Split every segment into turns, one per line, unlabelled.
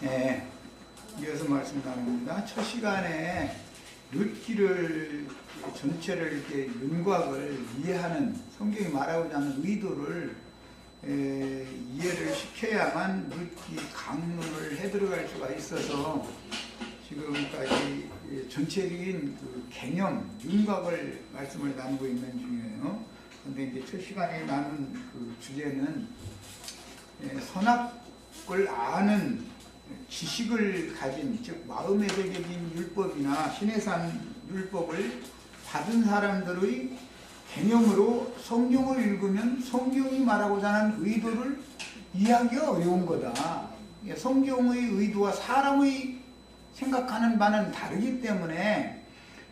예, 이어서 말씀 나눕니다. 첫 시간에 룻기를 전체를 이렇게 윤곽을 이해하는 성경이 말하고자 하는 의도를 이해를 시켜야만 룻기 강론을 해들어갈 수가 있어서 지금까지 전체적인 그 개념, 윤곽을 말씀을 나누고 있는 중이에요. 그런데 이제 첫 시간에 나눈 그 주제는 선악을 아는 지식을 가진, 즉 마음의 세계적인 율법이나 신해산 율법을 받은 사람들의 개념으로 성경을 읽으면 성경이 말하고자 하는 의도를 이해하기가 어려운 거다. 성경의 의도와 사람의 생각하는 바는 다르기 때문에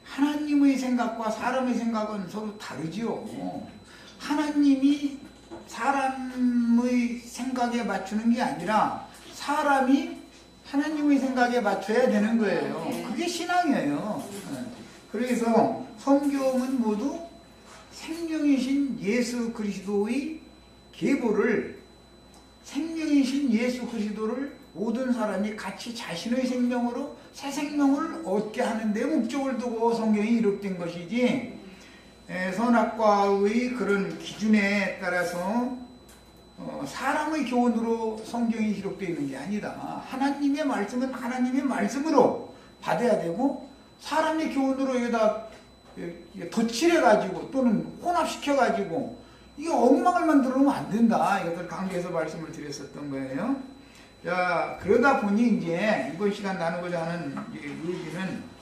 하나님의 생각과 사람의 생각은 서로 다르지요. 하나님이 사람의 생각에 맞추는 게 아니라 사람이 하나님의 생각에 맞춰야 되는 거예요. 그게 신앙이에요. 그래서 성경은 모두 생명이신 예수 그리스도의 계보를, 생명이신 예수 그리스도를 모든 사람이 같이 자신의 생명으로 새 생명을 얻게 하는 데 목적을 두고 성경이 기록된 것이지, 선악과의 그런 기준에 따라서 사람의 교훈으로 성경이 기록되어 있는 게 아니다. 하나님의 말씀은 하나님의 말씀으로 받아야 되고, 사람의 교훈으로 여기다 덧칠해가지고 또는 혼합시켜가지고 이게 엉망을 만들어놓으면 안 된다. 이것을 강조해서 말씀을 드렸었던 거예요. 자, 그러다 보니 이제 이번 시간 나누고자 하는 의지는,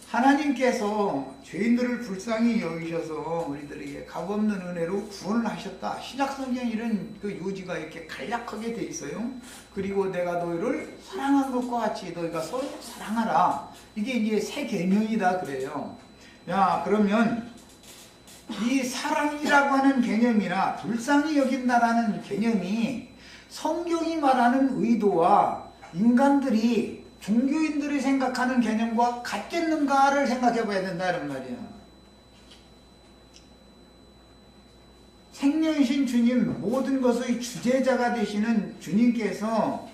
하나님께서 죄인들을 불쌍히 여기셔서 우리들에게 값없는 은혜로 구원을 하셨다. 신약성경 이런 그 요지가 이렇게 간략하게 돼 있어요. 그리고 내가 너희를 사랑한 것과 같이 너희가 서로 사랑하라. 이게 이제 새 개념이다 그래요. 야, 그러면 이 사랑이라고 하는 개념이나 불쌍히 여긴다라는 개념이 성경이 말하는 의도와 인간들이, 종교인들이 생각하는 개념과 같겠는가를 생각해 봐야 된다는 말이야. 생명이신 주님, 모든 것의 주제자가 되시는 주님께서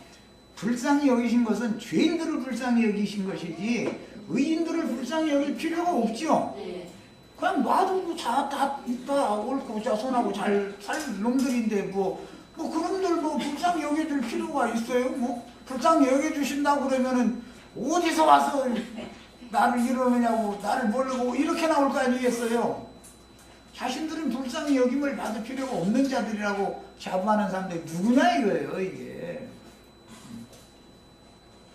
불쌍히 여기신 것은 죄인들을 불쌍히 여기신 것이지 의인들을 불쌍히 여길 필요가 없죠. 그냥 놔두고 다 옳고 자선하고 잘 살 놈들인데 뭐 그놈들 불쌍히 여겨줄 필요가 있어요? 불쌍히 여겨주신다고 그러면은 어디서 와서 나를 이러느냐고, 나를 모르고 이렇게 나올 거 아니겠어요? 자신들은 불쌍히 여김을 받을 필요가 없는 자들이라고 자부하는 사람들이 누구냐 이거예요, 이게.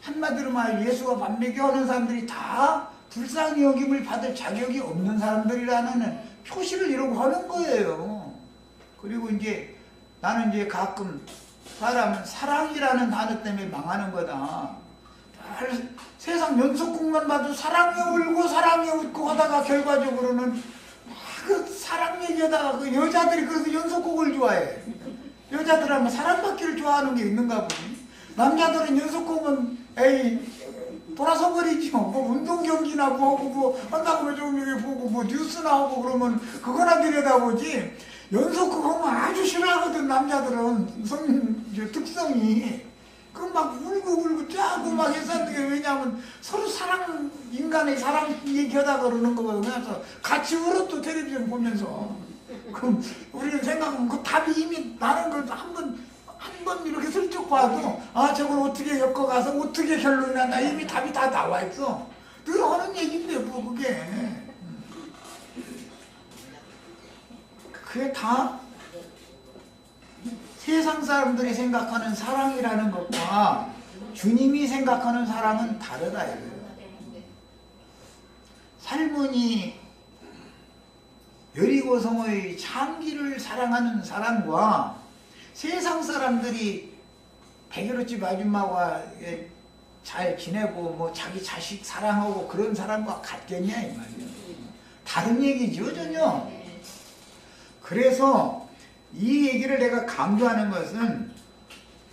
한마디로 말 예수가 반백이 하는 사람들이 다 불쌍히 여김을 받을 자격이 없는 사람들이라는 표시를 이러고 하는 거예요. 그리고 이제 나는 이제 가끔 사람은 사랑이라는 단어 때문에 망하는 거다. 세상 연속곡만 봐도 사랑에 울고 사랑에 웃고 하다가 결과적으로는 그 사랑 얘기하다가 그 여자들이 그래서 연속곡을 좋아해. 여자들 하면 사랑받기를 좋아하는 게 있는가 보니. 남자들은 연속곡은 에이 돌아서 버리죠. 운동 경기나 하고 한다고 저기 보고 뉴스나 하고 그러면 그거나 들여다보지. 연속곡 하면 아주 싫어하거든. 남자들은 특성이 그 막 울고 짜고 막 했었는데, 왜냐하면 서로 사랑, 인간의 사랑 얘기하다 그러는 거거든요. 그래서 같이 울었도 텔레비전 보면서. 그럼 우리는 생각하면 그 답이 이미 나는 걸 한 번 이렇게 슬쩍 봐도 저걸 어떻게 엮어가서 어떻게 결론이 나나 이미 답이 다 나와 있어. 늘 하는 얘기인데 그게 다 세상 사람들이 생각하는 사랑이라는 것과 주님이 생각하는 사랑은 다르다 이거예요. 살문이 여리고성의 창기를 사랑하는 사랑과 세상 사람들이 백여로집 아줌마와 잘 지내고 자기 자식 사랑하고 그런 사람과 같겠냐 이 말이에요. 다른 얘기죠 전혀. 그래서 이 얘기를 내가 강조하는 것은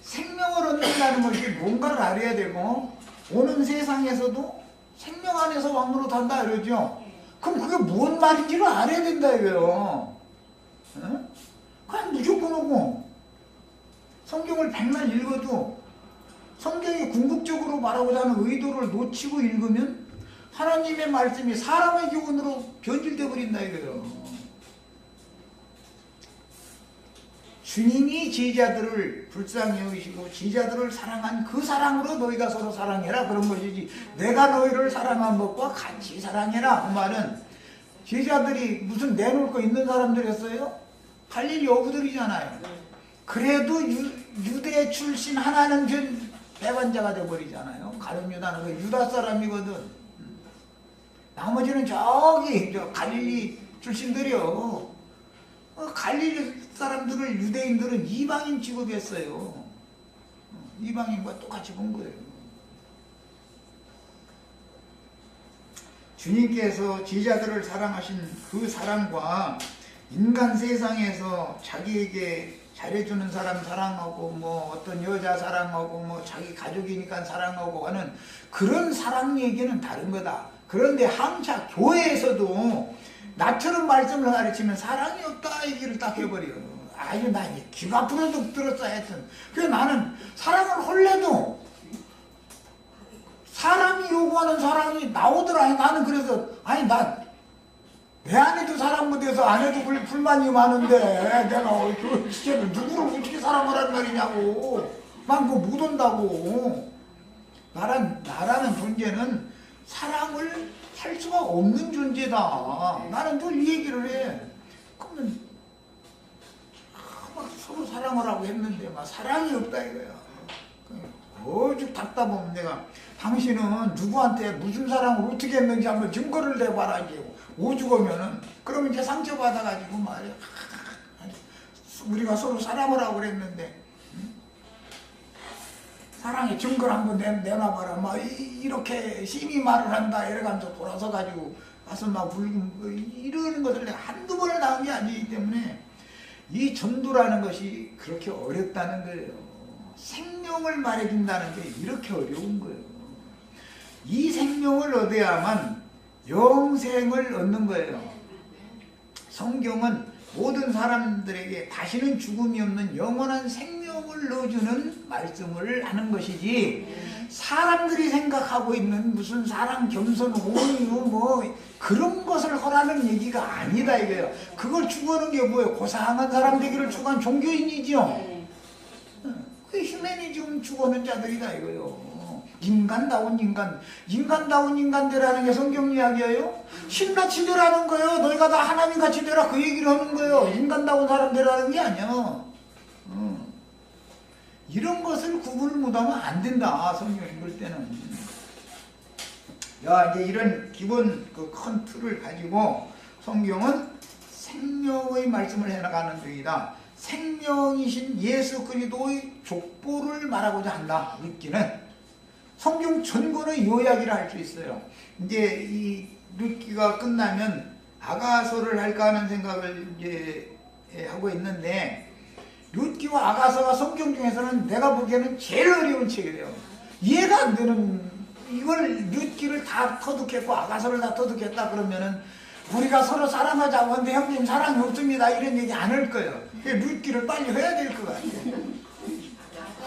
생명을 얻는다는 것이 뭔가를 알아야 되고, 오는 세상에서도 생명 안에서 왕노릇 한다 이러죠. 그럼 그게 무슨 말인지를 알아야 된다 이거예요. 그냥 무조건 오고 성경을 백날 읽어도 성경이 궁극적으로 말하고자 하는 의도를 놓치고 읽으면 하나님의 말씀이 사람의 교훈으로 변질되어 버린다 이거예요. 주님이 제자들을 불쌍히 여기시고 제자들을 사랑한 그 사랑으로 너희가 서로 사랑해라 그런 것이지, 내가 너희를 사랑한 것과 같이 사랑해라 그 말은 제자들이 무슨 내놓을 거 있는 사람들이었어요? 갈릴리 어부들이잖아요. 그래도 유대 출신 하나는 배반자가 되어버리잖아요. 가룟 유다는 그 유다 사람이거든. 나머지는 저기 갈릴리 출신들이요. 갈릴리 사람들을 유대인들은 이방인 취급했어요. 이방인과 똑같이 본 거예요. 주님께서 제자들을 사랑하신 그 사랑과 인간 세상에서 자기에게 잘해주는 사람 사랑하고 뭐 어떤 여자 사랑하고 뭐 자기 가족이니까 사랑하고 하는 그런 사랑 얘기는 다른 거다. 그런데 항상 교회에서도 나처럼 말씀을 가르치면 사랑이 없다 얘기를 딱 해버려요. 아유 나 귀가 부러져 들었어 하여튼. 그래서 나는 사랑을 헐래도 사람이 요구하는 사랑이 나오더라. 나는 그래서 아니 내 아내도 사랑 못해서 아내도 불만이 많은데 내가 진짜 누구를 어떻게 사랑을 하는 말이냐고 난 그거 못 온다고. 나라는 존재는 사랑을 할 수가 없는 존재다. 나는 늘 이 얘기를 해. 그러면 막 서로 사랑을 하고 했는데 막 사랑이 없다 이거야. 오죽 답답하면 내가 당신은 누구한테 무슨 사랑을 어떻게 했는지 한번 증거를 내봐라 이제 오죽 오면은 그러면 이제 상처받아가지고 말이야. 우리가 서로 사랑을 하고 그랬는데 사랑의 증거를 한번 내놔봐라. 막 이렇게 심히 말을 한다. 이래가면서 돌아서 가지고 와서 막 이러는 것을 내가 한두 번을 나온 게 아니기 때문에 이 전도라는 것이 그렇게 어렵다는 거예요. 생명을 말해준다는 게 이렇게 어려운 거예요. 이 생명을 얻어야만 영생을 얻는 거예요. 성경은 모든 사람들에게 다시는 죽음이 없는 영원한 생명을 넣어주는 말씀을 하는 것이지 사람들이 생각하고 있는 무슨 사랑, 겸손, 온유 뭐 그런 것을 허라는 얘기가 아니다 이거예요. 그걸 추구하는 게 뭐예요? 고상한 사람 되기를 추구한 종교인이죠. 그 휴머니즘 추구하는 자들이다 이거예요. 인간다운 인간되라는 게 성경 이야기예요. 신같이 되라는 거예요. 너희가 다 하나님같이 되라 그 얘기를 하는 거예요. 인간다운 사람 되라는 게 아니야. 이런 것을 구분을 못하면 안 된다. 성경 읽을 때는. 야, 이제 이런 기본 그 큰 틀을 가지고 성경은 생명의 말씀을 해나가는 중이다. 생명이신 예수 그리스도의 족보를 말하고자 한다. 룻기는 성경 전권의 요약이라 할 수 있어요. 이제 이 룻기가 끝나면 아가서를 할까 하는 생각을 이제 하고 있는데 룻기와 아가서가 성경 중에서는 내가 보기에는 제일 어려운 책이래요. 이해가 안 되는 이걸 룻기를 다 터득했고 아가서를 다 터득했다 그러면은 우리가 서로 사랑하자고 하는데 형님 사랑이 없습니다 이런 얘기 안 할 거예요. 룻기를 빨리 해야 될 것 같아요.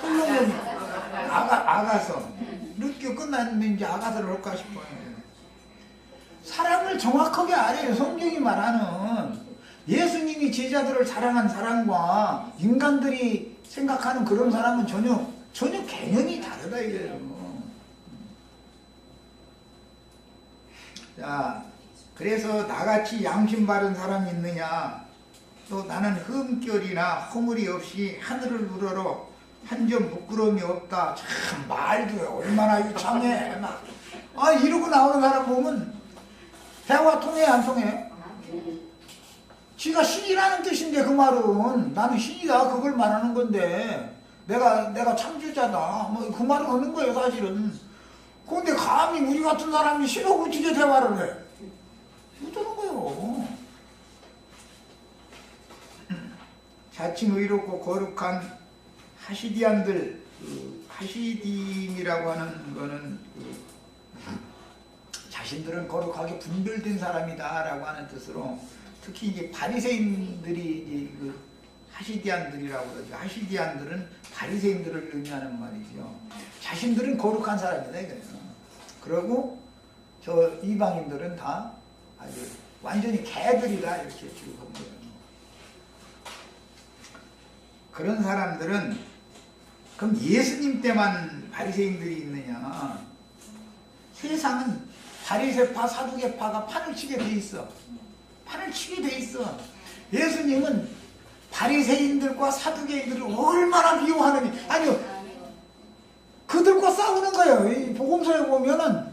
솔로몬 아가서 룻기 끝났는데 이제 아가서를 할까 싶어요. 사랑을 정확하게 알아요. 성경이 말하는 예수님이 제자들을 사랑한 사랑과 인간들이 생각하는 그런 사랑은 전혀 개념이 다르다 이거예요. 자, 그래서 나같이 양심 바른 사람이 있느냐? 또 나는 흠결이나 허물이 없이 하늘을 우러러 한 점 부끄러움이 없다. 참 말도 얼마나 유창해. 이러고 나오는 사람 보면 대화 통해 안 통해? 지가 신이라는 뜻인데 그 말은 나는 신이다 그걸 말하는 건데 내가 창조자다 뭐 그 말을 하는 거예요 사실은. 그런데 감히 우리 같은 사람이 신하고 어떻게 대화를 해? 못하는 거예요. 자칭 의롭고 거룩한 하시디안들, 하시딤이라고 하는 거는 자신들은 거룩하게 분별된 사람이다 라고 하는 뜻으로 특히 이제 바리새인들이 이제 하시디안들이라고 그러죠. 하시디안들은 바리새인들을 의미하는 말이죠. 자신들은 거룩한 사람이다 이거예요. 그리고 저 이방인들은 다 아주 완전히 개들이다 이렇게 취급한 거예요. 그런 사람들은 그럼 예수님 때만 바리새인들이 있느냐? 세상은 바리새파, 사두개파가 판을 치게 돼 있어. 판을 치게 돼 있어. 예수님은 바리새인들과 사두개인들을 얼마나 미워하느니, 아니요, 그들과 싸우는 거예요. 이 복음서에 보면은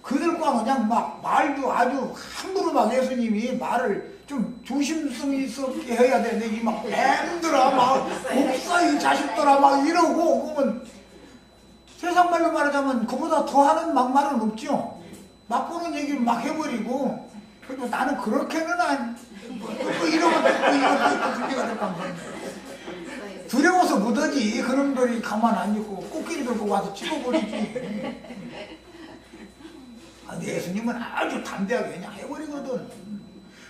그들과 그냥 막 말도 아주 함부로 막 예수님이 말을 좀 조심성이 있게 해야 되는데 이 막 뱀들아 막 목사 이 자식들아 막 이러고 보면 세상 말로 말하자면 그보다 더하는 막말은 없죠. 막보는 얘기를 막 해버리고 그래도 나는 그렇게는 안 이러면 그렇게가 될 거야. 두려워서 못하지. 그놈들이 가만 안 있고 코끼리들 보고 와서 찍어버리지. 예수님은 아주 담대하게 그냥 해버리거든.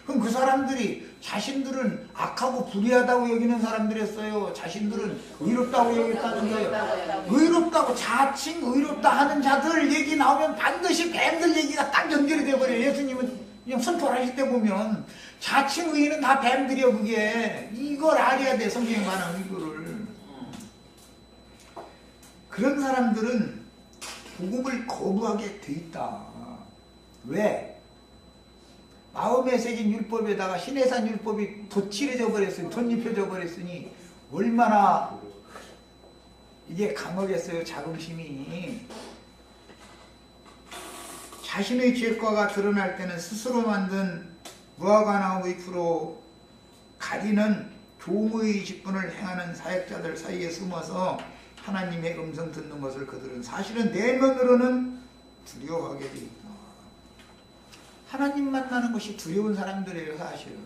그럼 그 사람들이 자신들은 악하고 불의하다고 여기는 사람들이었어요. 자신들은 의롭다고 여겼다는 거예요. 의롭다고 자칭 의롭다 하는 자들 얘기 나오면 반드시 뱀들 얘기가 딱 연결이 돼버려요. 예수님은 그냥 선포하실 때 보면 자칭 의는 다 뱀들이요. 그게 이걸 알아야 돼. 성경에 관한 이거를. 그런 사람들은 복음을 거부하게 돼 있다. 왜? 마음에 새긴 율법에다가 시내산 율법이 덧칠해져 버렸으니, 덧입혀져 버렸으니 얼마나 이게 강하겠어요. 자긍심이. 자신의 죄과가 드러날 때는 스스로 만든 무화과나무 잎으로 가리는 종의 직분을 행하는 사역자들 사이에 숨어서 하나님의 음성 듣는 것을 그들은 사실은 내면으로는 두려워하게 돼 있다. 하나님 만나는 것이 두려운 사람들이에요. 사실은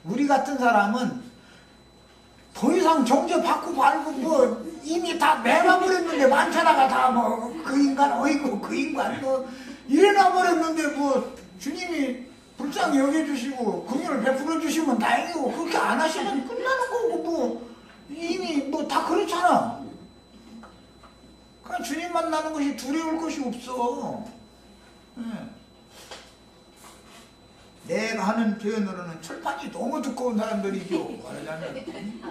우리 같은 사람은 더 이상 정죄받고 말고 뭐 이미 다 매마버렸는데 많잖아가 다 뭐 그 인간 어이구 그 인간 뭐 이래놔 버렸는데 뭐 주님이 불쌍히 여겨주시고 긍휼을 베풀어 주시면 다행이고 그렇게 안 하시면 끝나는 거고 뭐 이미 뭐 다 그렇잖아. 그러니까 주님 만나는 것이 두려울 것이 없어. 내가 하는 표현으로는 철판이 너무 두꺼운 사람들이죠. 말하자면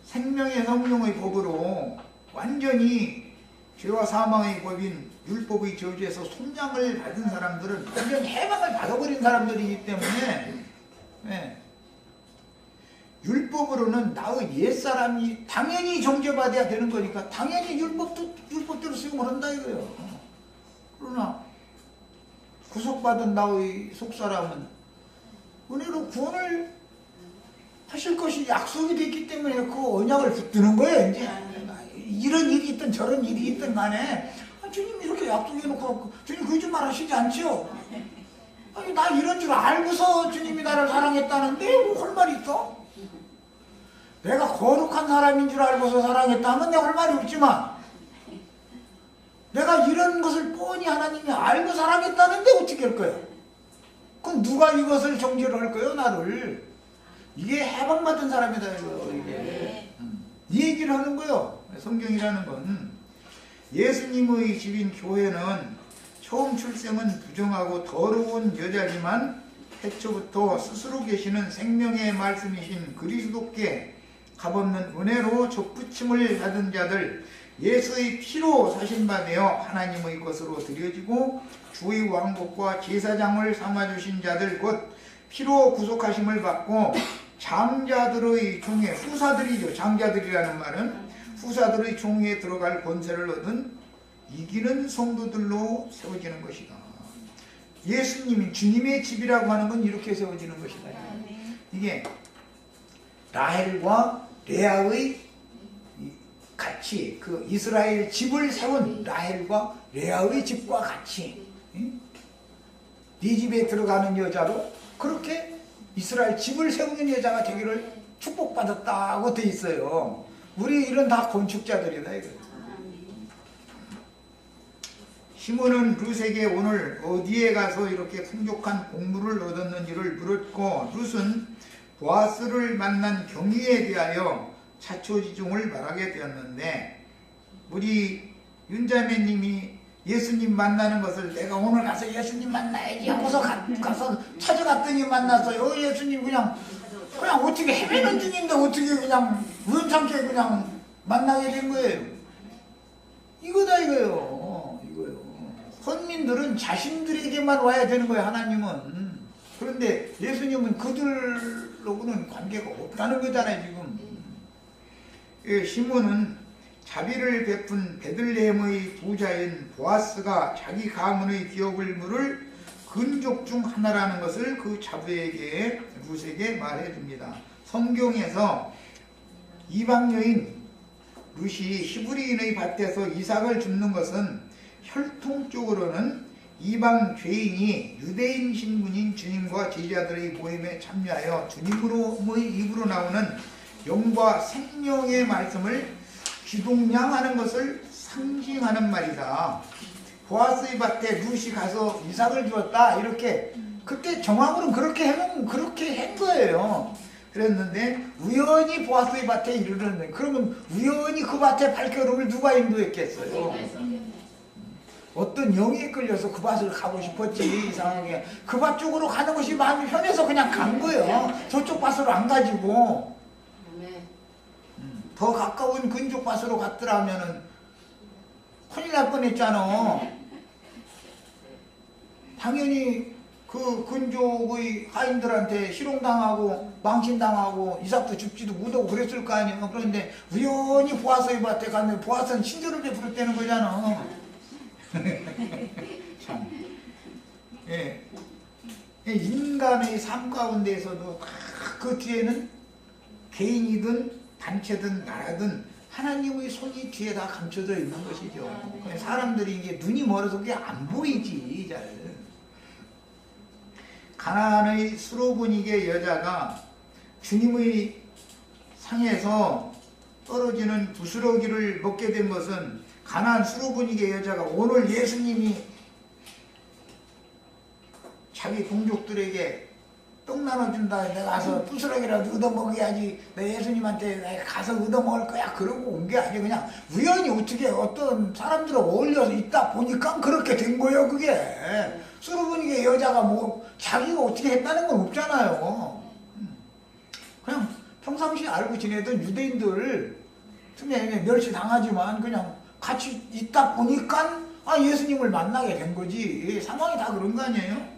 생명의 성령의 법으로 완전히 죄와 사망의 법인 율법의 저주에서 속량을 받은 사람들은 완전히 해방을 받아버린 사람들이기 때문에 율법으로는 나의 옛사람이 당연히 정죄받아야 되는 거니까 당연히 율법대로 수용을 한다 이거예요. 그러나 구속받은 나의 속사람은 은혜로 구원을 하실 것이 약속이 됐기 때문에 그 언약을 붙드는 거예요. 이제 이런 일이 있든 저런 일이 있든 간에 주님 이렇게 약속해놓고 주님 거짓말 하시지 않죠? 아니 나 이런 줄 알고서 주님이 나를 사랑했다는데 뭐 할 말이 있어? 내가 거룩한 사람인 줄 알고서 사랑했다면 내가 할 말이 없지만 내가 이런 것을 뻔히 하나님이 알고 사랑했다는데 어떻게 할 거야? 그럼 누가 이것을 정죄를 할 거예요? 나를. 이게 해방받은 사람이다 이거 이게. 이 얘기를 하는 거예요. 성경이라는 건 예수님의 집인 교회는 처음 출생은 부정하고 더러운 여자지만 태초부터 스스로 계시는 생명의 말씀이신 그리스도께 값없는 은혜로 접붙임을 받은 자들 예수의 피로 사신 바 되어 하나님의 것으로 드려지고 주의 왕복과 제사장을 삼아주신 자들 곧 피로 구속하심을 받고 장자들의 종에 후사들이죠. 장자들이라는 말은 후사들의 종에 들어갈 권세를 얻은 이기는 성도들로 세워지는 것이다. 예수님이 주님의 집이라고 하는 건 이렇게 세워지는 것이다. 이게 라헬과 레아의 같이 그 이스라엘 집을 세운 라헬과 레아의 집과 같이 네 집에 들어가는 여자로 그렇게 이스라엘 집을 세우는 여자가 되기를 축복받았다고 돼 있어요. 우리 이런 다 건축자들이다 이거. 시몬은 룻에게 오늘 어디에 가서 이렇게 풍족한 곡물을 얻었는지를 물었고, 룻은 보아스를 만난 경위에 대하여 자초지종을 말하게 되었는데, 우리 윤자매님이 예수님 만나는 것을 내가 오늘 가서 예수님 만나야지 하고서 가서 찾아갔더니 만났어요. 예수님 그냥 어떻게 헤매는 중인데 어떻게 그냥 우연찮게 그냥 만나게 된 거예요. 이거다 이거요. 선민들은 자신들에게만 와야 되는 거예요. 하나님은. 그런데 예수님은 그들로는 관계가 없다는 거잖아요. 지금 시몬은 자비를 베푼 베들레헴의 부자인 보아스가 자기 가문의 기업을 물을 근족 중 하나라는 것을 그 자부에게 룻에게 말해줍니다. 성경에서 이방 여인 룻이 히브리인의 밭에서 이삭을 줍는 것은 혈통적으로는 이방 죄인이 유대인 신분인 주님과 제자들의 모임에 참여하여 주님의 입으로 나오는 영과 생명의 말씀을 기동량하는 것을 상징하는 말이다. 보아스의 밭에 룻이 가서 이삭을 주었다. 이렇게 그때 정황으로는 그렇게 한 거예요. 그랬는데 우연히 보아스의 밭에 이르렀는데, 그러면 우연히 그 밭에 발걸음을 누가 인도했겠어요? 어떤 영에 끌려서 그 밭을 가고 싶었지. 이상하게 그 밭 쪽으로 가는 것이 마음이 편해서 그냥 간 거예요. 저쪽 밭으로 안 가지고 더 가까운 근족 밭으로 갔더라면은 큰일 날 뻔했잖아. 당연히 그 근족의 하인들한테 희롱당하고 망신당하고 이삭도 죽지도 못하고 그랬을 거 아니에요. 그런데 우연히 보아스의 밭에 갔는데 보아스는 친절을 베풀었다는 거잖아. 참. 예. 인간의 삶 가운데에서도 그 뒤에는 개인이든 단체든 나라든 하나님의 손이 뒤에 다 감춰져 있는 것이죠. 사람들이 이게 눈이 멀어서 그게 안 보이지 잘. 가나안의 수로보니게 여자가 주님의 상에서 떨어지는 부스러기를 먹게 된 것은, 가나안 수로보니게 여자가 오늘 예수님이 자기 동족들에게 떡 나눠준다, 내가 가서 부스러기라도 얻어먹어야지, 내 예수님한테 내가 가서 얻어먹을 거야, 그러고 온 게 아니고 그냥 우연히 어떻게 어떤 사람들과 어울려서 있다 보니까 그렇게 된 거예요. 그게 수로보니게 여자가 뭐 자기가 어떻게 했다는 건 없잖아요. 그냥 평상시에 알고 지내던 유대인들 틈에 멸시당하지만 그냥 같이 있다 보니까 예수님을 만나게 된 거지. 상황이 다 그런 거 아니에요?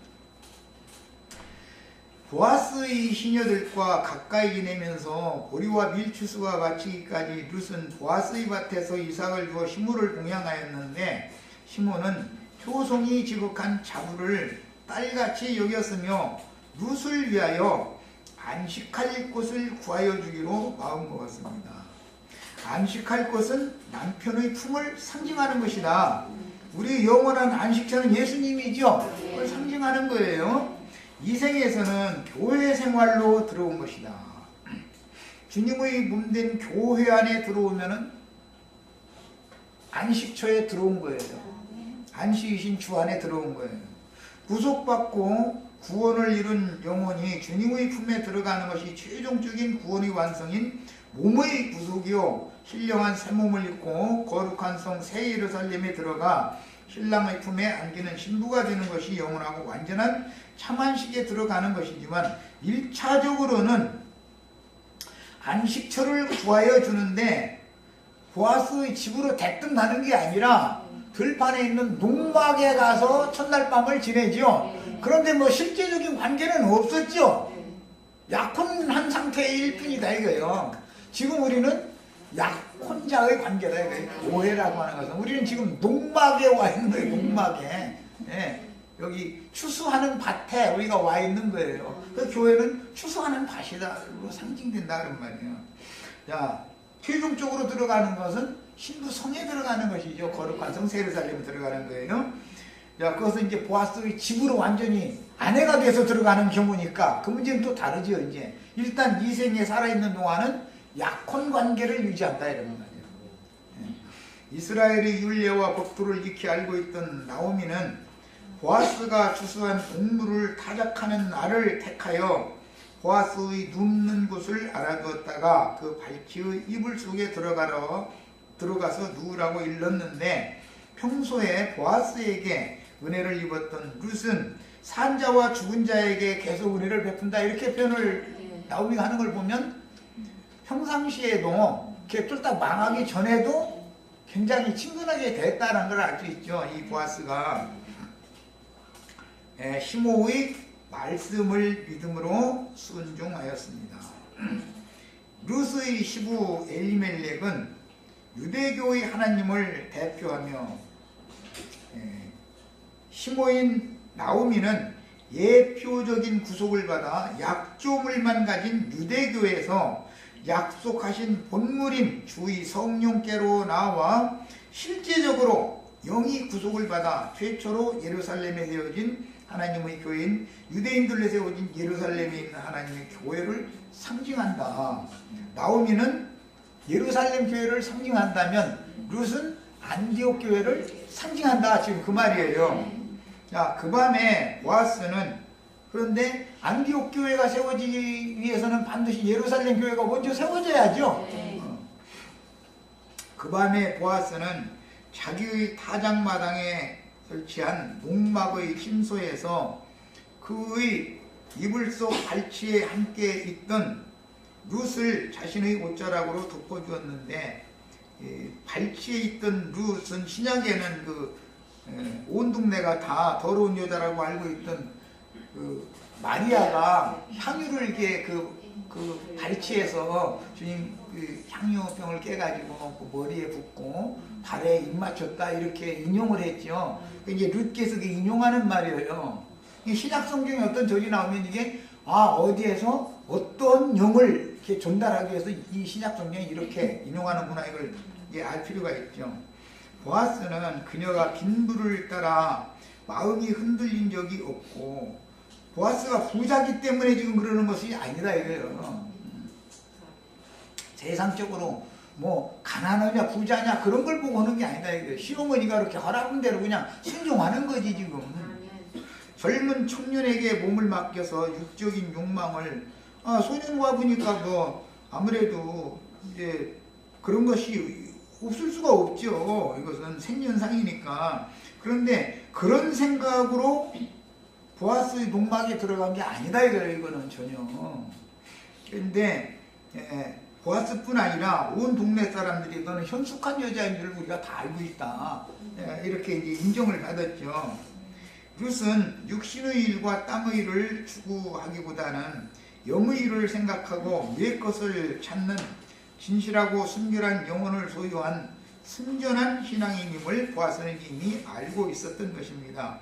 보아스의 시녀들과 가까이 지내면서 보리와 밀추수가 마치기까지 룻은 보아스의 밭에서 이삭을 주어 시므를 동양하였는데, 시몬은 효송이 지극한 자부를 딸같이 여겼으며 룻을 위하여 안식할 곳을 구하여 주기로 마음먹었습니다. 안식할 곳은 남편의 품을 상징하는 것이다. 우리 영원한 안식처는 예수님이죠. 그걸 상징하는 거예요. 이 생에서는 교회 생활로 들어온 것이다. 주님의 몸된 교회 안에 들어오면은 안식처에 들어온 거예요. 안식이신 주 안에 들어온 거예요. 구속받고 구원을 이룬 영혼이 주님의 품에 들어가는 것이 최종적인 구원의 완성인 몸의 구속이요, 신령한 새 몸을 입고 거룩한 성 새 예루살렘에 들어가 신랑의 품에 안기는 신부가 되는 것이 영원하고 완전한 참안식에 들어가는 것이지만, 1차적으로는 안식처를 구하여 주는데 보아스의 집으로 대뜸 가는 게 아니라 들판에 있는 농막에 가서 첫날 밤을 지내죠. 그런데 뭐 실제적인 관계는 없었죠. 약혼한 상태일 뿐이다 이거예요. 지금 우리는 약혼자의 관계다 이거예요. 오해라고 하는 것은 우리는 지금 농막에 와 있는 거예요. 농막에. 여기 추수하는 밭에 우리가 와 있는 거예요. 그 교회는 추수하는 밭이다로 상징된다 그런 말이에요. 자, 최종적으로 들어가는 것은 신부 성에 들어가는 것이죠. 거룩한 성 예루살렘에 들어가는 거예요. 자, 그것은 이제 보아스의 집으로 완전히 아내가 돼서 들어가는 경우니까 그 문제는 또 다르죠. 이제 일단 이 생에 살아있는 동안은 약혼 관계를 유지한다 이런 말이에요. 이스라엘의 율례와 법도를 익히 알고 있던 나오미는 보아스가 추수한 곡물을 타작하는 날을 택하여 보아스의 눕는 곳을 알아두었다가 그 발치의 이불 속에 들어가서 누우라고 일렀는데, 평소에 보아스에게 은혜를 입었던 룻은 산자와 죽은 자에게 계속 은혜를 베푼다, 이렇게 표현을 나오미가 하는 걸 보면 평상시에도 이렇게 쫄딱 망하기 전에도 굉장히 친근하게 됐다는 걸 알 수 있죠. 이 보아스가 시므의 말씀을 믿음으로 순종하였습니다. 룻의 시부 엘리멜렉은 유대교의 하나님을 대표하며, 시모인 나오미는 예표적인 구속을 받아 약조물만 가진 유대교에서 약속하신 본물인 주의 성령께로 나와 실제적으로 영이 구속을 받아 최초로 예루살렘에 세워진 하나님의 교회인 유대인들로 세워진 예루살렘에 있는 하나님의 교회를 상징한다. 나오미는 예루살렘 교회를 상징한다면 룻은 안디옥 교회를 상징한다, 지금 그 말이에요. 자, 그 밤에 보아스는, 그런데 안디옥 교회가 세워지기 위해서는 반드시 예루살렘 교회가 먼저 세워져야죠. 그 밤에 보아스는 자기의 타작마당에 설치한 농막의 침소에서 그의 이불 속 발치에 함께 있던 룻을 자신의 옷자락으로 덮어주었는데, 발치에 있던 룻은 신약에는 온 동네가 다 더러운 여자라고 알고 있던 마리아가 향유를 이렇게 그 발치에서 주님 향유병을 깨가지고 그 머리에 붓고 발에 입 맞췄다, 이렇게 인용을 했죠. 이제 룻께서 인용하는 말이에요. 신약 성경에 어떤 절이 나오면 이게 어디에서 어떤 영을 이렇게 전달하기 위해서 이 신약 성경이 이렇게 인용하는구나, 이걸 이제 알 필요가 있죠. 보아스는 그녀가 빈부를 따라 마음이 흔들린 적이 없고, 보아스가 부자기 때문에 지금 그러는 것이 아니다 이거예요. 세상적으로 뭐 가난하냐 부자냐 그런 걸 보고 하는 게 아니다 이거예요. 시어머니가 그렇게 허락한 대로 그냥 순종하는 거지 지금. 젊은 청년에게 몸을 맡겨서 육적인 욕망을, 소년과 보니까 뭐 아무래도 이제 그런 것이 없을 수가 없죠. 이것은 생년상이니까. 그런데 그런 생각으로 보아스의 농막에 들어간 게 아니다 이거예요. 이거는 전혀. 그런데 보아스뿐 아니라 온 동네 사람들이 너는 현숙한 여자인 줄 우리가 다 알고 있다, 이렇게 이제 인정을 받았죠. 룻은 육신의 일과 땅의 일을 추구하기보다는 영의 일을 생각하고 내 것을 찾는 진실하고 순결한 영혼을 소유한 순전한 신앙인임을 보아스는 이미 알고 있었던 것입니다.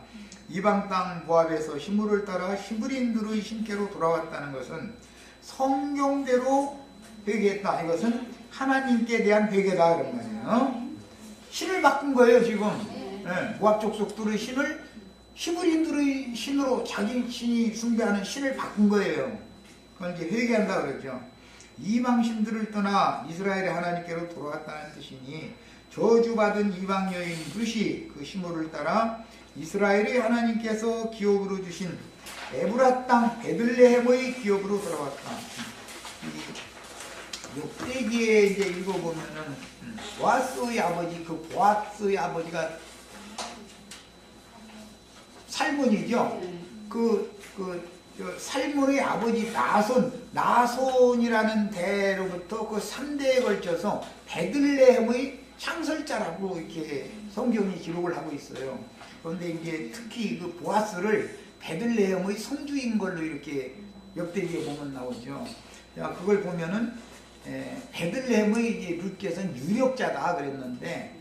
이방 땅 모압에서 시므를 따라 히브리인들의 신께로 돌아왔다는 것은 성경대로 회개했다, 이것은 하나님께 대한 회개다 그런 말이에요. 신을 바꾼 거예요 지금. 모압 족속들의 신을 히브리인들의 신으로 자기 신이 숭배하는 신을 바꾼 거예요. 그걸 이제 회개한다 그러죠. 이방 신들을 떠나 이스라엘의 하나님께로 돌아왔다는 뜻이니, 저주받은 이방 여인 룻이 그 시므를 따라 이스라엘의 하나님께서 기업으로 주신 에브라 땅 베들레헴의 기업으로 돌아왔다. 역대기에 이제 읽어보면은 보아스의 아버지, 보아스의 아버지가 살몬이죠. 살몬의 아버지 나손이라는 대로부터 그 3대에 걸쳐서 베들레헴의 창설자라고 이렇게 성경이 기록을 하고 있어요. 그런데 이제 특히 그 보아스를 베들레헴의 성주인 걸로 이렇게 역대기에 보면 나오죠. 자, 그걸 보면은 베들레헴의 이제 룻께서는 유력자다 그랬는데,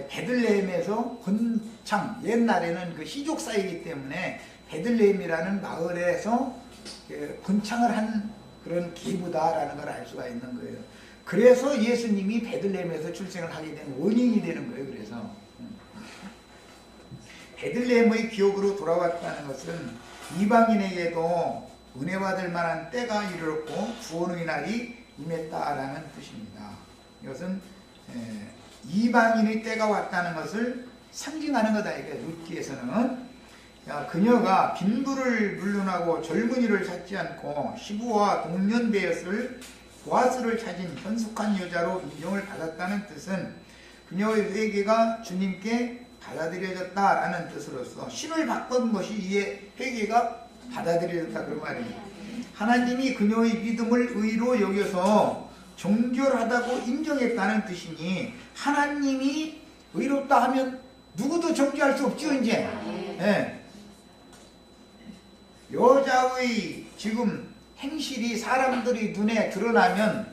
베들레헴에서 번창, 옛날에는 그 시족사이기 때문에 베들레헴이라는 마을에서 번창을 한 그런 기부다라는 걸 알 수가 있는 거예요. 그래서 예수님이 베들레헴에서 출생을 하게 된 원인이 되는 거예요. 그래서 베들레헴의 기업으로 돌아왔다는 것은 이방인에게도 은혜 받을 만한 때가 이르렀고 구원의 날이 임했다라는 뜻입니다. 이것은 이방인의 때가 왔다는 것을 상징하는 거다. 이게 룻기에서는 그녀가 빈부를 물론하고 젊은이를 찾지 않고 시부와 동년배였을 보아스를 찾은 현숙한 여자로 인정을 받았다는 뜻은 그녀의 회개가 주님께 받아들여졌다라는 뜻으로서 신을 바꾼 것이 이에 회개가 받아들여졌다 그런 말이에요. 하나님이 그녀의 믿음을 의로 여겨서 정결하다고 인정했다는 뜻이니 하나님이 의롭다 하면 누구도 정죄할 수 없죠 이제. 네. 여자의 지금 행실이 사람들이 눈에 드러나면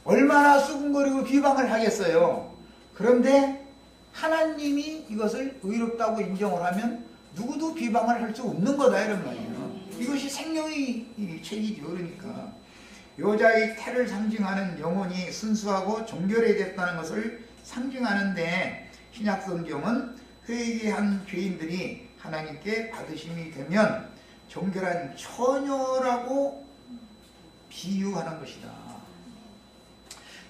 얼마나 수군거리고 비방을 하겠어요. 그런데 하나님이 이것을 의롭다고 인정을 하면 누구도 비방을 할 수 없는 거다 이런 말이에요. 이것이 생명의 책이죠. 그러니까 여자의 태를 상징하는 영혼이 순수하고 정결해졌다는 것을 상징하는데 신약성경은 회개한 죄인들이 하나님께 받으심이 되면 정결한 처녀라고 비유하는 것이다.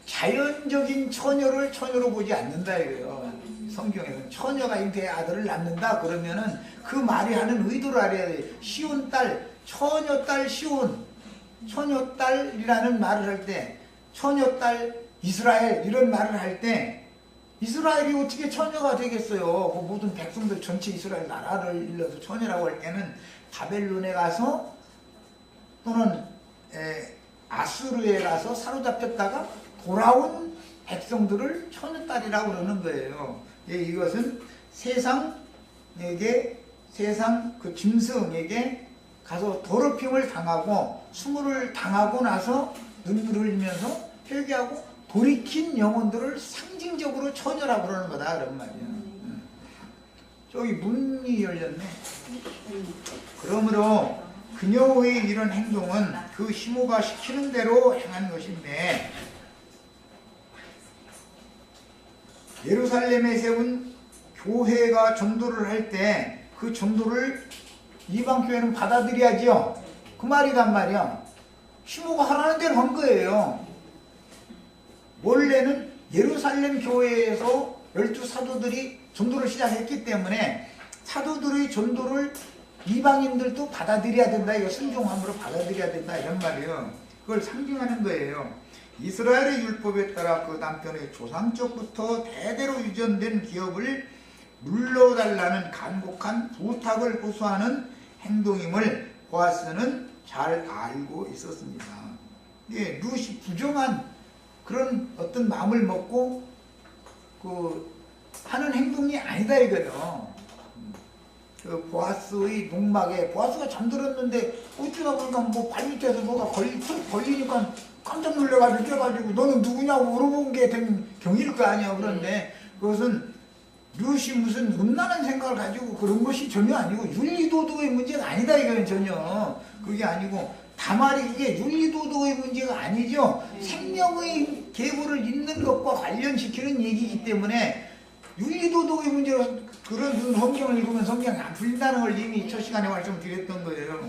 자연적인 처녀를 처녀로 보지 않는다 이거예요. 성경에서는 처녀가 잉태의 아들을 낳는다 그러면은 그 말이 하는 의도를 알아야 돼. 시온딸, 처녀딸 시온, 처녀딸이라는 말을 할 때, 처녀딸 이스라엘 이런 말을 할 때 이스라엘이 어떻게 처녀가 되겠어요? 그 모든 백성들 전체 이스라엘 나라를 일러서 처녀라고 할 때는 바벨론에 가서 또는 아수르에 가서 사로잡혔다가 돌아온 백성들을 처녀딸이라고 그러는 거예요. 이것은 세상 그 짐승에게 가서 더럽힘을 당하고 수모를 당하고 나서 눈물을 흘리면서 회개하고 돌이킨 영혼들을 상징적으로 처녀라고 그러는 거다 그런 말이야. 저기 문이 열렸네. 그러므로 그녀의 이런 행동은 그 시모가 시키는 대로 행한 것인데 예루살렘에 세운 교회가 전도를 할 때 그 전도를 이방교회는 받아들여야죠. 그 말이란 말이야. 시모가 하라는 대로 한 거예요. 원래는 예루살렘 교회에서 12사도들이 전도를 시작했기 때문에 사도들의 전도를 이방인들도 받아들여야 된다. 이거 순종함으로 받아들여야 된다. 이런 말이에요. 그걸 상징하는 거예요. 이스라엘의 율법에 따라 그 남편의 조상적부터 대대로 유전된 기업을 물러달라는 간곡한 부탁을 호소하는 행동임을 보아스는 잘 알고 있었습니다. 룻이 부정한 그런 어떤 마음을 먹고 하는 행동이 아니다 이거죠. 그 보아스의 농막에 보아스가 잠들었는데 어쩌다 보니까 뭐 발밑에서 뭐가 걸리니까 깜짝 놀래가지고 깨가지고 너는 누구냐고 물어본 게 된 경위일 거 아니야. 그런데 그것은 룻이 무슨 음란한 생각을 가지고 그런 것이 전혀 아니고 윤리도덕의 문제가 아니다 이거는 전혀. 그게 아니고 다만 이게 윤리도덕의 문제가 아니죠. 생명의 계보를 잇는 것과 관련시키는 얘기이기 때문에 윤리도덕의 문제로 그런 성경을 읽으면 성경이 안 풀린다는 걸 이미 첫 시간에 말씀드렸던 거예요.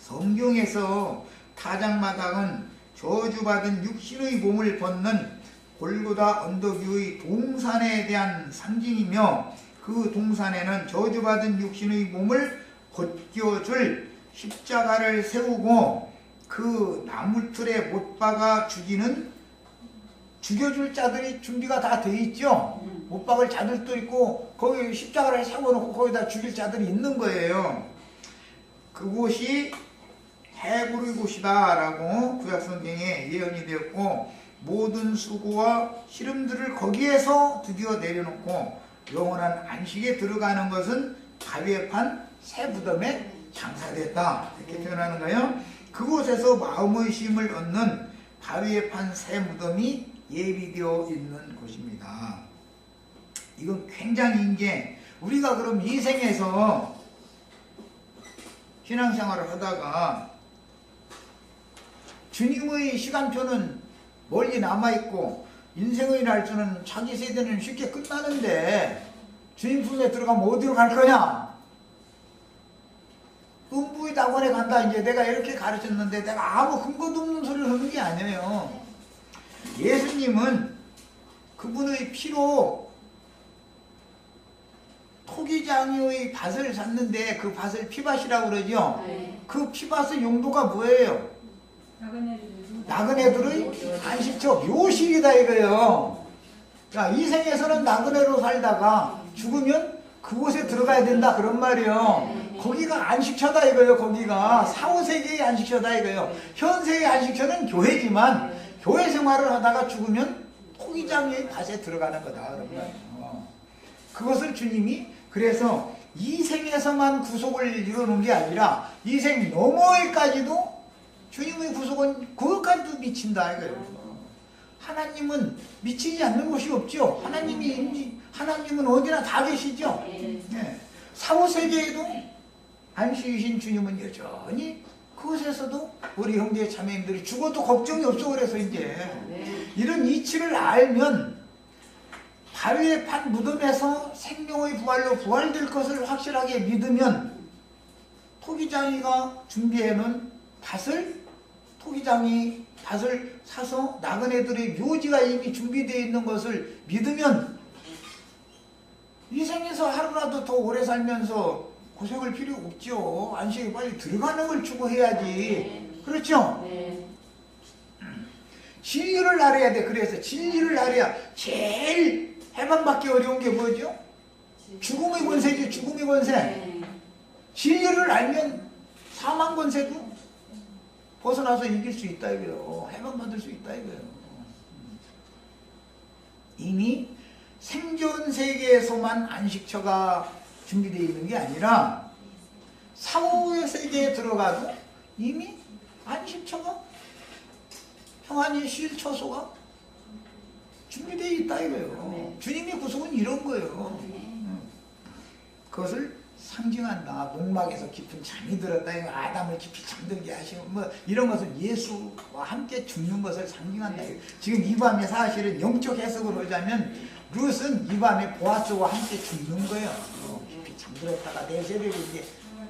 성경에서 타작마당은 저주받은 육신의 몸을 벗는 골고다 언덕 위의 동산에 대한 상징이며 그 동산에는 저주받은 육신의 몸을 벗겨줄 십자가를 세우고 그 나무틀에 못 박아 죽여줄 자들이 준비가 다 돼 있죠. 못 박을 자들도 있고 거기 십자가를 세워놓고 거기다 죽일 자들이 있는 거예요. 그곳이 해골의 곳이다 라고 구약성경에 예언이 되었고 모든 수고와 시름들을 거기에서 드디어 내려놓고 영원한 안식에 들어가는 것은 바위에 판 새 무덤에 장사됐다 이렇게 표현하는 거예요. 그곳에서 마음의 쉼을 얻는 바위에 판 새 무덤이 예비되어 있는 곳입니다. 이건 굉장히 이제 우리가 그럼 이 생에서 신앙생활을 하다가 주님의 시간표는 멀리 남아있고 인생의 날짜는 자기 세대는 쉽게 끝나는데 주님 품에 들어가면 어디로 갈 거냐? 음부의 낙원에 간다. 이제 내가 이렇게 가르쳤는데 내가 아무 근거도 없는 소리를 하는 게 아니에요. 예수님은 그분의 피로 토기장의 밭을 샀는데 그 밭을 피밭이라고 그러죠.
네.
그 피밭의 용도가 뭐예요? 나그네들의 안식처, 묘실이다 이거예요. 야, 이 생에서는 나그네로 살다가 죽으면 그곳에 들어가야 된다 그런 말이에요. 거기가 안식처다 이거예요. 거기가 사후세계의 안식처다 이거예요. 현세의 안식처는 교회지만 교회 생활을 하다가 죽으면 토기장의 밭에 들어가는 거다 그런 말이에요. 그것을 주님이 그래서 이 생에서만 구속을 이루는 게 아니라 이 생 너머에까지도 주님의 구속은 그것까지도 미친다 이거예요. 하나님은 미치지 않는 곳이 없죠. 하나님은 어디나 다 계시죠. 네. 사후세계에도 안식이신 주님은 여전히 그곳에서도 우리 형제 자매님들이 죽어도 걱정이 없어. 그래서 이제 이런 이치를 알면 바위에 판 무덤에서 생명의 부활로 부활될 것을 확실하게 믿으면 토기장이가 준비해놓은 토기장이 밭을 사서 나그네들의 묘지가 이미 준비되어 있는 것을 믿으면 이 생에서 하루라도 더 오래 살면서 고생할 필요 없죠. 안식에 빨리 들어가는 걸 추구해야지. 그렇죠? 진리를 알아야 돼. 그래서 진리를 알아야 제일 해방받기 어려운 게 뭐죠? 죽음의 권세죠. 죽음의 권세. 진리를 알면 사망 권세도 벗어나서 이길 수 있다 이거예요. 해방받을 수 있다 이거예요. 이미 생존 세계에서만 안식처가 준비되어 있는 게 아니라 사후의 세계에 들어가도 이미 안식처가 평안히 쉴 처소가 준비되어 있다 이거예요. 주님의 구속은 이런 거예요. 그것을 상징한다. 목막에서 깊은 잠이 들었다. 아담을 깊이 잠들게 하시고 뭐 이런 것은 예수와 함께 죽는 것을 상징한다. 지금 이 밤에 사실은 영적 해석을 하자면 룻은 이 밤에 보아스와 함께 죽는 거예요. 깊이 잠들었다가 내 새벽에 이제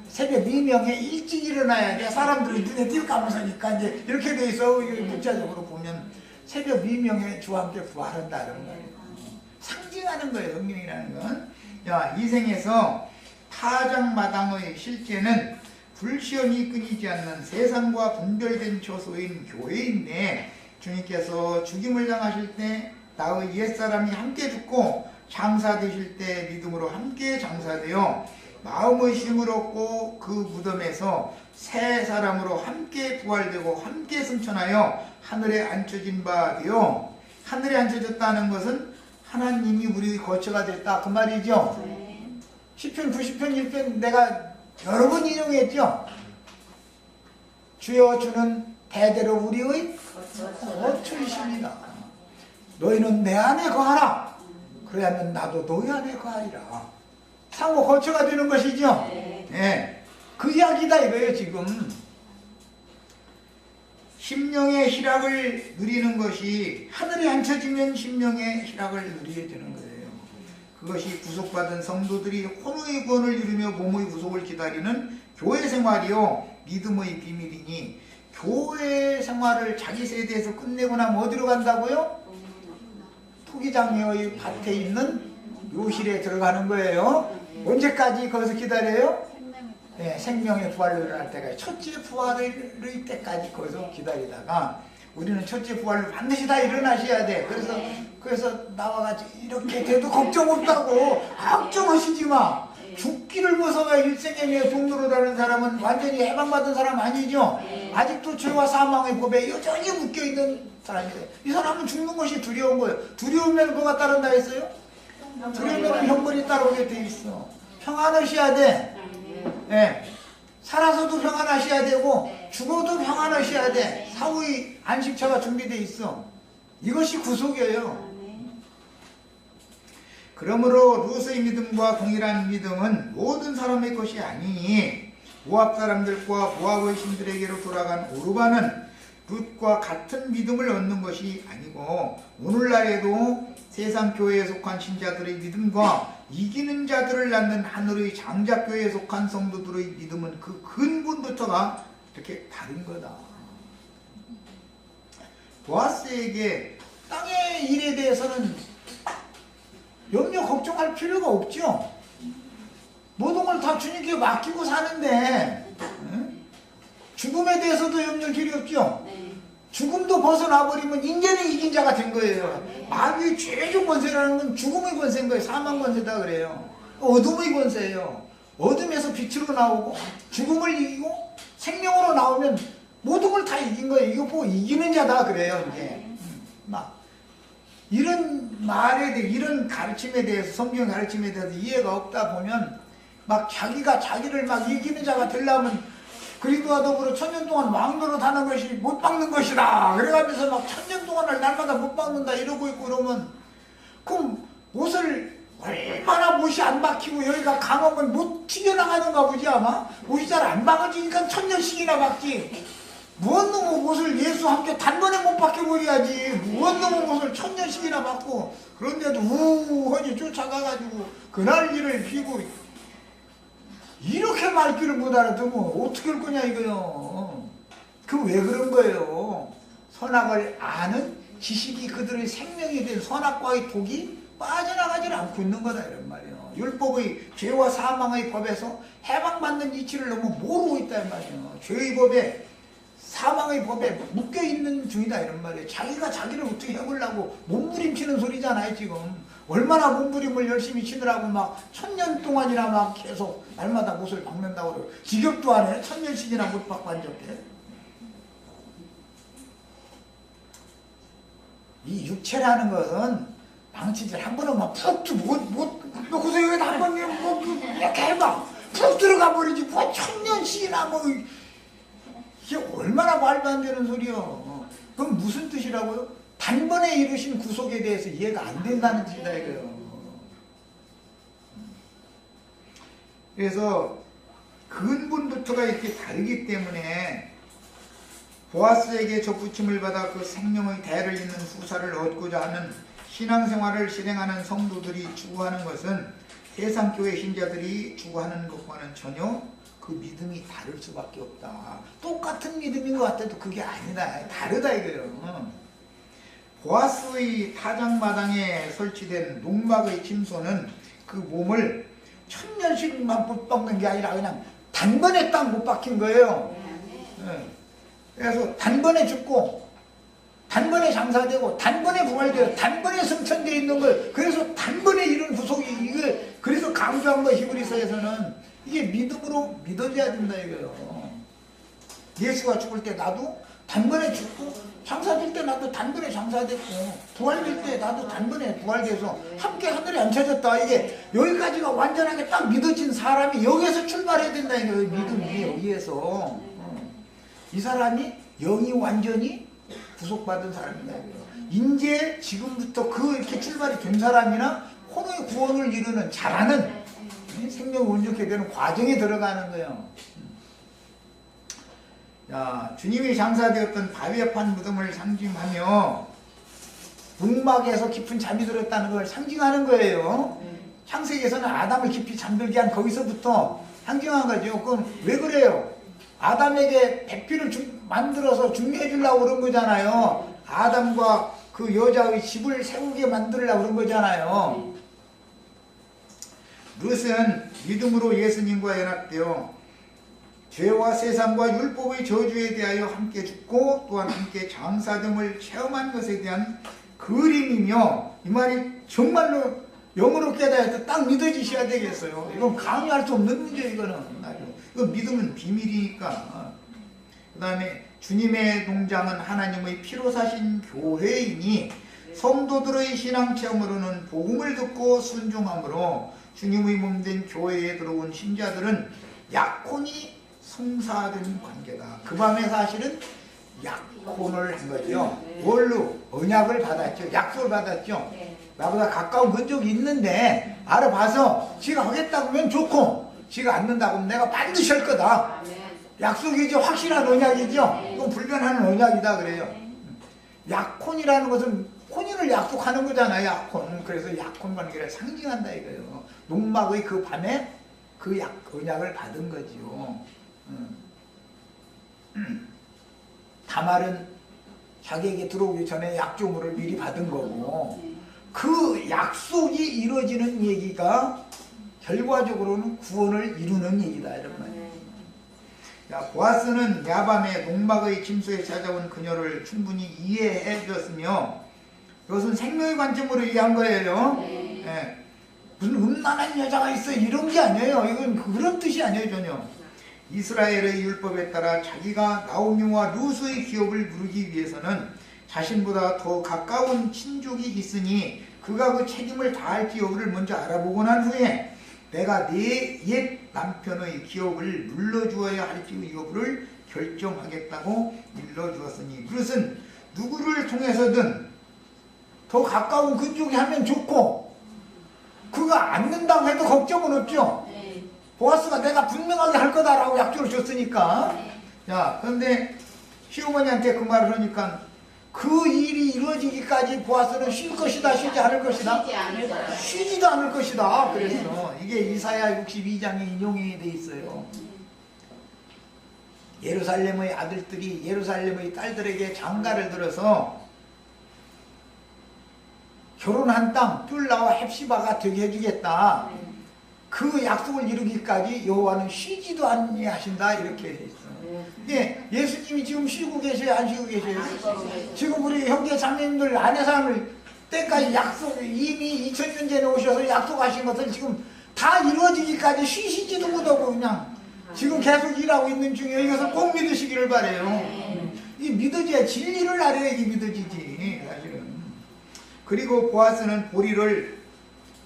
새벽 미명에 일찍 일어나야 돼. 사람들이 눈에 띄고 감으니까 이제 이렇게 돼 있어. 문자적으로 보면 새벽 미명에 주와 함께 부활한다 그런 거예요. 상징하는 거예요. 성경이라는 건. 야, 이 생에서 타작마당의 실제는 불시험이 끊이지 않는 세상과 분별된 처소인 교회인데 주님께서 죽임을 당하실 때 나의 옛사람이 함께 죽고 장사되실 때 믿음으로 함께 장사되어 마음의 쉼을 얻고 그 무덤에서 새 사람으로 함께 부활되고 함께 승천하여 하늘에 앉혀진 바 되어 하늘에 앉혀졌다는 것은 하나님이 우리 거처가 됐다 그 말이죠. 시편 90편 1편 내가 여러 번 인용했죠. 주여 주는 대대로 우리의 거처이십니다. 너희는 내 안에 거하라. 그래야면 나도 너희 안에 거하리라. 상호 거처가 되는 것이죠. 네. 그 이야기다 이거예요. 지금 심령의 희락을 누리는 것이 하늘에 앉혀지면 심령의 희락을 누리게 되는 거예요. 그것이 구속받은 성도들이 혼의 구원을 이루며 몸의 구속을 기다리는 교회 생활이요 믿음의 비밀이니 교회 생활을 자기 세대에서 끝내고 나면 어디로 간다고요? 토기장의 밭에 있는 묘실에 들어가는 거예요. 언제까지 거기서 기다려요? 네, 생명의 부활로 일어날 때까지 첫째 부활의 때까지 거기서 기다리다가 우리는 첫째 부활로 반드시 다 일어나셔야 돼. 그래서 나와가지고 이렇게 돼도 걱정 없다고 걱정하시지 마. 죽기를 무서워 일생에 종로로 다는 사람은 완전히 해방받은 사람 아니죠. 아직도 죄와 사망의 법에 여전히 묶여있는 사람이에요. 이 사람은 죽는 것이 두려운 거예요. 두려우면 뭐가 따른다 했어요? 두려우면 형벌이 따라오게 돼 있어. 평안하셔야 돼. 네. 살아서도 평안하셔야 되고 죽어도 평안하셔야 돼. 사후의 안식처가 준비되어 있어. 이것이 구속이에요. 그러므로 룻의 믿음과 동일한 믿음은 모든 사람의 것이 아니니 모압 사람들과 모압의 신들에게로 돌아간 오르바는 룻과 같은 믿음을 얻는 것이 아니고 오늘날에도 세상 교회에 속한 신자들의 믿음과 이기는 자들을 낳는 하늘의 장작교회에 속한 성도들의 믿음은 그 근본부터가 이렇게 다른 거다. 보아스에게 땅의 일에 대해서는 맡기고 사는데 죽음에 대해서도 염려할 필요 없죠. 죽음도 벗어나버리면 인제는 이긴 자가 된 거예요. 마귀의 최종 권세라는 건 죽음의 권세인 거예요. 사망 권세다 그래요. 어둠의 권세예요. 어둠에서 빛으로 나오고 죽음을 이기고 생명으로 나오면 모든 걸 다 이긴 거예요. 이거 보고 이기는 자다 그래요. 이제 막 이런 말에 대해 이런 가르침에 대해서 성경 가르침에 대해서 이해가 없다 보면 막 자기가 자기를 막 이기는 자가 되려면 그리스도와 더불어 1000년 동안 왕노릇 하는 것이 못 박는 것이다. 그래가면서 막 1000년 동안을 날마다 못 박는다 이러고 있고 그러면 그럼 옷을 얼마나 못이 안 박히고 여기가 감으면 못 튀겨나가는가 보지 아마? 옷이 잘 안 박아지니까 1000년씩이나 박지. 무언 놈의 옷을 예수 함께 단번에 못 박혀버려야지. 무언 놈의 옷을 1000년씩이나 박고 그런데도 우하니 쫓아가가지고 그날 일을 피고 이렇게 말귀를 못 알아두면 어떻게 할 거냐 이거요. 그 왜 그런 거예요? 선악을 아는 지식이 그들의 생명이 된 선악과의 독이 빠져나가지 않고 있는 거다 이런 말이에요. 율법의 죄와 사망의 법에서 해방받는 이치를 너무 모르고 있다 이 말이에요. 죄의 법에 사망의 법에 묶여있는 중이다 이런 말이에요. 자기가 자기를 어떻게 해보려고 몸부림치는 소리잖아요 지금. 얼마나 몸부림을 열심히 치느라고 막 1000년 동안이나 막 계속 날마다 못을 박는다고 그래요. 지겹도 안 해. 1000년씩이나 못 박고 앉았대. 이 육체라는 것은 방치질 한 번은 막 푹 못 놓고서 여기다 한 번 이렇게 해봐 푹 들어가 버리지 뭐 1000년씩이나 뭐 이게 얼마나 말도 안 되는 소리요. 그럼 무슨 뜻이라고요? 단번에 이루신 구속에 대해서 이해가 안 된다는 뜻이다 이거요. 그래서 근본부터가 이렇게 다르기 때문에 보아스에게 접붙임을 받아 그 생명의 대를 잇는 후사를 얻고자 하는 신앙생활을 실행하는 성도들이 추구하는 것은 세상교회 신자들이 추구하는 것과는 전혀 그 믿음이 다를 수밖에 없다. 똑같은 믿음인 것 같아도 그게 아니다. 다르다 이거예요. 보아스의 타작마당에 설치된 농막의 침소는 그 몸을 1000년씩만 못 박는 게 아니라 그냥 단번에 딱 못 박힌 거예요. 그래서 단번에 죽고 단번에 장사되고 단번에 부활되고 단번에 승천되어 있는 걸 그래서 단번에 이런 구속이 이게 그래서 강조한 거 히브리서에서는 이게 믿음으로 믿어져야 된다 이거예요. 예수가 죽을 때 나도 단번에 죽고 장사될 때 나도 단번에 장사됐고 부활될 때 나도 단번에 부활돼서 함께 하늘에 앉혀졌다. 이게 여기까지가 완전하게 딱 믿어진 사람이 여기에서 출발해야 된다 이거예요. 믿음이 여기에서 이 사람이 영이 완전히 구속받은 사람이다 이거예요. 이제 지금부터 그 이렇게 출발이 된 사람이나 혼의 구원을 이루는 잘하는 생명을 온전케 되는 과정에 들어가는 거예요. 자, 주님이 장사되었던 바위판 무덤을 상징하며 농막에서 깊은 잠이 들었다는 걸 상징하는 거예요. 창세기에서는 아담을 깊이 잠들게 한 거기서부터 상징한 거죠. 그럼 왜 그래요? 아담에게 배필을 만들어서 준비해 주려고 그런 거잖아요. 아담과 그 여자의 집을 세우게 만들려고 그런 거잖아요. 룻은 믿음으로 예수님과 연합되어 죄와 세상과 율법의 저주에 대하여 함께 죽고 또한 함께 장사됨을 체험한 것에 대한 그림이며 이 말이 정말로 영으로 깨달아서 딱 믿어지셔야 되겠어요. 이건 강요할 수 없는 문제예요. 이건 믿음은 비밀이니까. 그 다음에 주님의 동장은 하나님의 피로 사신 교회이니 성도들의 신앙 체험으로는 복음을 듣고 순종함으로 주님의 몸된 교회에 들어온 신자들은 약혼이 성사된 관계다. 그 밤에 사실은 약혼을 한 거죠. 뭘로? 언약을 받았죠. 약속을 받았죠. 나보다 가까운 근족이 있는데 알아봐서 지가 하겠다고 하면 좋고 지가 안 된다고 하면 내가 반드시 할 거다. 약속이죠. 확실한 언약이죠. 이건 불변하는 언약이다 그래요. 약혼이라는 것은 혼인을 약속하는 거잖아요. 약혼. 그래서 약혼 관계를 상징한다 이거예요. 농막의 그 밤에 그 언약을 받은 거지요. 다말은 자기에게 들어오기 전에 약조물을 미리 받은 거고 그 약속이 이루어지는 얘기가 결과적으로는 구원을 이루는 얘기다 이런 말이에요. 자, 보아스는 야밤에 농막의 침소에 찾아온 그녀를 충분히 이해해 주었으며 이것은 생명의 관점으로 이해한 거예요. 예. 무슨 음란한 여자가 있어 이런 게 아니에요. 이건 그런 뜻이 아니에요 전혀. 이스라엘의 율법에 따라 자기가 나오미와 루스의 기업을 누리기 위해서는 자신보다 더 가까운 친족이 있으니 그가 그 책임을 다할지 여부를 먼저 알아보고 난 후에 내가 내 옛 남편의 기업을 물러주어야 할지 여부를 결정하겠다고 일러주었으니 그것은 누구를 통해서든 더 가까운 근족이 하면 좋고 그가 않는다고 해도 걱정은 없죠. 보아스가 내가 분명하게 할 거다라고 약속을 줬으니까. 자, 그런데 시어머니한테 그 말을 하니까 그 일이 이루어지기까지 보아스는 쉴 것이다, 쉬지 않을 것이다? 쉬지도 않을 것이다. 그래서 이게 이사야 62장에 인용이 돼 있어요. 예루살렘의 아들들이 예루살렘의 딸들에게 장가를 들어서 결혼한 땅 뚠라와 헵시바가 되게 해주겠다. 그 약속을 이루기까지 여호와는 쉬지도 아니하신다 이렇게 돼 있어요. 예, 예수님이 지금 쉬고 계셔요, 안 쉬고 계셔요? 지금 우리 형제 자매님들 아내 삶을 때까지 약속 이미 2000년 전에 오셔서 약속하신 것을 지금 다 이루어지기까지 쉬시지도 못하고 그냥 지금 계속 일하고 있는 중이에요. 이것을 꼭 믿으시기를 바래요. 이 믿어져야 진리를 알아야지 믿어지지 사실은. 그리고 보아스는 보리를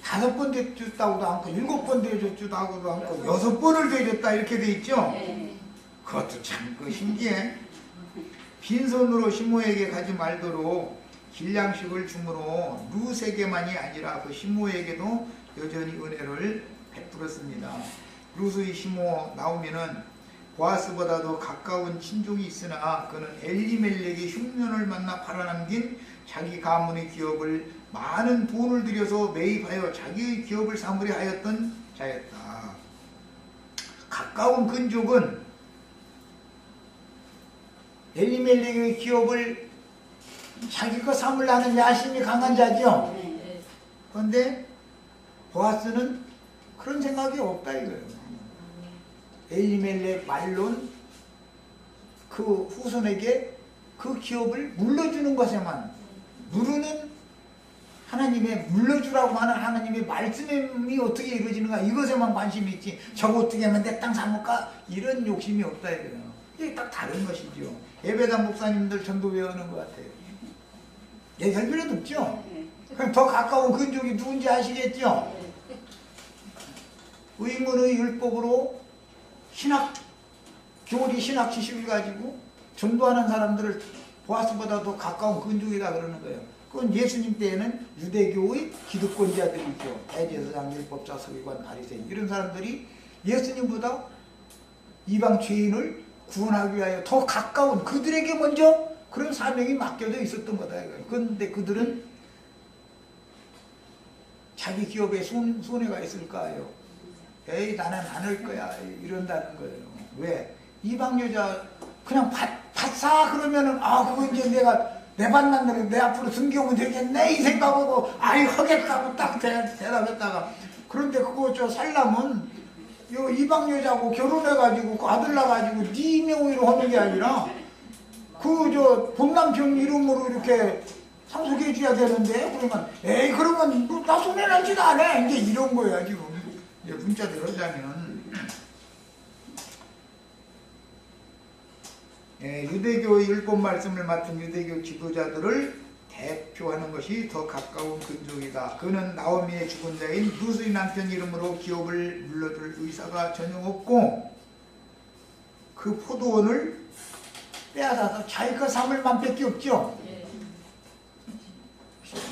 5번 대줬다고도 않고 7번 대줬다고도 않고 6번을 대줬다 이렇게 돼 있죠. 그것도 참 신기해. 빈손으로 시모에게 가지 말도록 길냥식을 주므로 룻에게만이 아니라 그 시모에게도 여전히 은혜를 베풀었습니다. 룻의 시모 나오미는 보아스보다도 가까운 친족이 있으나 그는 엘리멜렉의 흉년을 만나 팔아남긴 자기 가문의 기업을 많은 돈을 들여서 매입하여 자기의 기업을 삼으려 하였던 자였다. 가까운 근족은 엘리멜렉의 기업을 자기 거 삼으려는 야심이 강한 자죠. 그런데 보아스는 그런 생각이 없다 이거예요. 엘리멜렉 말론 그 후손에게 그 기업을 물려주는 것에만 누르는 하나님의 물려주라고 하는 하나님의 말씀이 어떻게 이루어지는가 이것에만 관심이 있지 저거 어떻게 하면 내 땅 삼을까 이런 욕심이 없다 이거예요. 이게 딱 다른 것이죠. 예배당 목사님들 전도 외우는 것 같아요. 얘기할 필요도 없죠. 그럼 더 가까운 근족이 누군지 아시겠죠? 의문의 율법으로 교리 신학 지식을 가지고 전도하는 사람들을 보아스보다 더 가까운 근족이다 그러는 거예요. 그건 예수님 때에는 유대교의 기득권자들이 있죠. 대제사장, 율법자, 서기관, 바리새인 이런 사람들이 예수님보다 이방 죄인을 구원하기 위하여 더 가까운 그들에게 먼저 그런 사명이 맡겨져 있었던 거다. 그런데 그들은 자기 기업에 손해가 있을까요? 에이 나는 안 할 거야 이런다는 거예요. 왜? 이방 여자 그냥 밭사 그러면은 그거 이제 내 밭난다고 내 앞으로 등겨오면 되겠네 이 생각하고 아이 하겠다고 딱 대답했다가 그런데 그거 살려면 요 이방 여자하고 결혼해가지고 그 아들 낳아가지고 네 명의로 하는 게 아니라 그 본남편 이름으로 이렇게 상속해줘야 되는데 그러면 에이 그러면 나 손해나지도 않아 이제 이런 거야 지금. 문자대로 하자면 유대교의 율법 말씀을 맡은 유대교 지도자들을 대표하는 것이 더 가까운 근족이다. 그는 나오미의 죽은 자인 룻의 남편 이름으로 기업을 물려줄 의사가 전혀 없고 그 포도원을 빼앗아서 자기 거 삼을 맘밖에 없죠.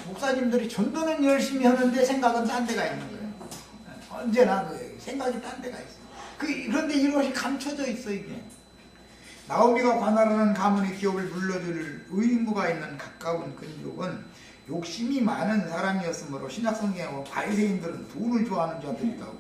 목사님들이 전도는 열심히 하는데 생각은 딴 데가 있는 거예요. 언제나 그 생각이 딴 데가 있어. 그런데 이것이 감춰져 있어 이게. 나오미가 관할하는 가문의 기업을 물려줄 의무가 있는 가까운 근족은 욕심이 많은 사람이었으므로 신약성경하고 바리새인들은 돈을 좋아하는 자들이라고.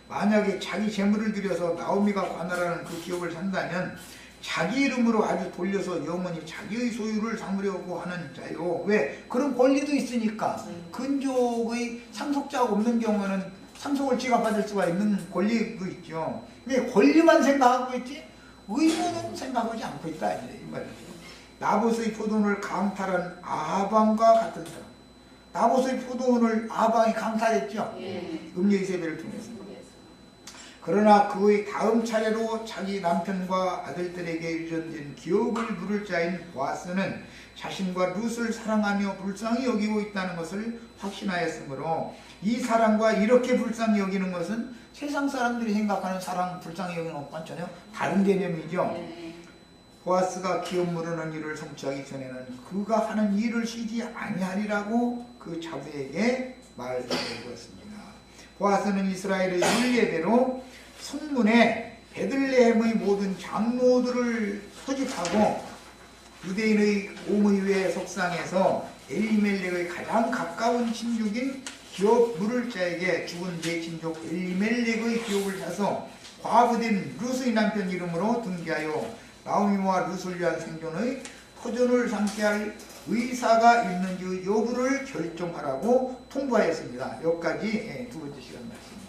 만약에 자기 재물을 들여서 나오미가 관할하는 그 기업을 산다면 자기 이름으로 아주 돌려서 영원히 자기의 소유를 삼으려고 하는 자요. 왜? 그런 권리도 있으니까. 근족의 상속자가 없는 경우는 상속을 지급받을 수가 있는 권리도 있죠. 근데 권리만 생각하고 있지 의무는 생각하지 않고 있다 이 말이죠. 나봇의 포도원을 강탈한 아방과 같은 사람. 나봇의 포도원을 아방이 강탈했죠. 음녀 이세벨을 통해서. 그러나 그의 다음 차례로 자기 남편과 아들들에게 유전된 기업을 물을 자인 보아스는 자신과 룻을 사랑하며 불쌍히 여기고 있다는 것을 확신하였으므로 이 사랑과 이렇게 불쌍히 여기는 것은 세상 사람들이 생각하는 사랑, 불쌍히 여기는 것과는 전혀 다른 개념이죠. 보아스가 기업 물으는 일을 성취하기 전에는 그가 하는 일을 쉬지 아니하리라고 그 자부에게 말씀드렸습니다. 보아스는 이스라엘의 율례대로 성문에 베들레헴의 모든 장로들을 소집하고 유대인의 공의회 속상에서 엘리멜렉의 가장 가까운 친족인 기업 물을 자에게 죽은 제 친족 엘리멜렉의 기업을 사서 과부된 룻의 남편 이름으로 등기하여 나오미와 룻을 위한 생존의 터전을 삼게 할 의사가 있는지 여부를 결정하라고 통보하였습니다. 여기까지 두 번째 시간 말씀입니다.